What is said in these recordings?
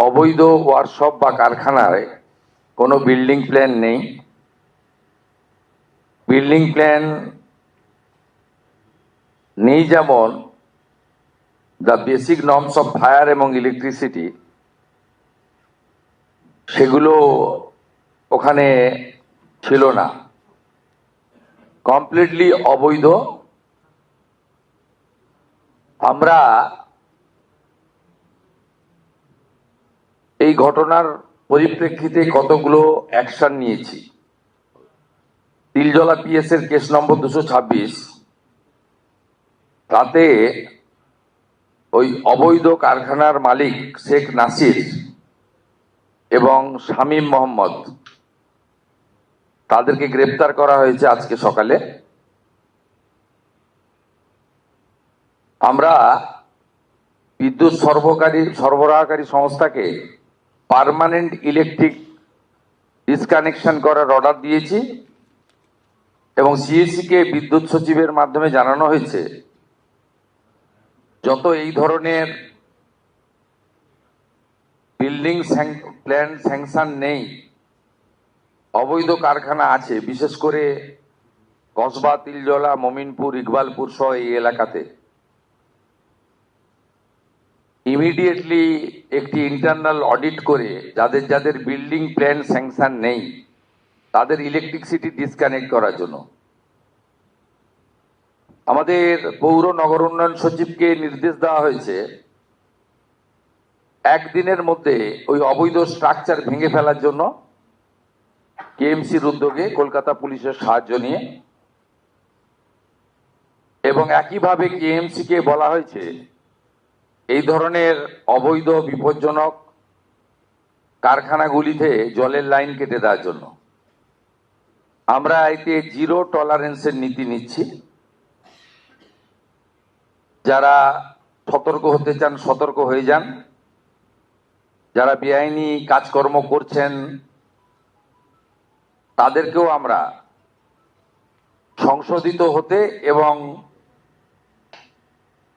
অবৈধ ওয়ার্কশপ বা কারখানায় কোনো বিল্ডিং প্ল্যান নেই। বিল্ডিং প্ল্যান নেই যেমন the basic norms of fire এবং ইলেকট্রিসিটি, সেগুলো ওখানে ছিল না, কমপ্লিটলি অবৈধ। আমরা এই ঘটনার পরিপ্রেক্ষিতে কতগুলো অ্যাকশন নিয়েছি। তিলজলা পিএস এর কেস নম্বর 226, তাতে ওই অবৈধ কারখানার মালিক শেখ নাসির এবং শামীম মোহাম্মদ, তাদেরকে গ্রেপ্তার করা হয়েছে আজকে সকালে। আমরা বিদ্যুৎ সরবরাহকারী সংস্থাকে পার্মানেন্ট ইলেকট্রিক ডিসকানেকশন করার অর্ডার দিয়েছি এবং সিএসসি কে বিদ্যুৎ সচিবের মাধ্যমে জানানো হয়েছে যত এই ধরনের বিল্ডিং প্ল্যান স্যাংশন নেই, অবৈধ কারখানা আছে, বিশেষ করে কসবা, তিলজলা, মমিনপুর, ইকবালপুর সহ এই এলাকাতে, ইমিডিয়েটলি একটি ইন্টারনাল অডিট করে যাদের যাদের বিল্ডিং প্ল্যান স্যাংশন নেই তাদের ইলেকট্রিসিটি ডিসকানেক্ট করার জন্য আমাদের পৌর নগর উন্নয়ন সচিবকে নির্দেশ দেওয়া হয়েছে একদিনের মধ্যে ওই অবৈধ স্ট্রাকচার ভেঙে ফেলার জন্য কেএমসির উদ্যোগে, কলকাতা পুলিশের সাহায্য নিয়ে। এবং একইভাবে কেএমসি কে বলা হয়েছে এই ধরনের অবৈধ বিপজ্জনক কারখানাগুলিতে জলের লাইন কেটে দেওয়ার জন্য। আমরা এতে জিরো টলারেন্সের নীতি নিচ্ছি। যারা সতর্ক হতে চান সতর্ক হয়ে যান, যারা বেআইনি কাজকর্ম করছেন তাদেরকেও আমরা সংশোধিত হতে এবং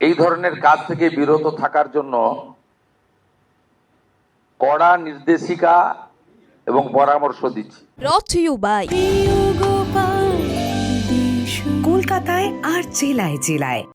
এই ধরনের কাজ থেকে বিরত থাকার জন্য কড়া নির্দেশিকা এবং পরামর্শ দিচ্ছি। Brought to you by কলকাতায় আর জেলায় জেলায়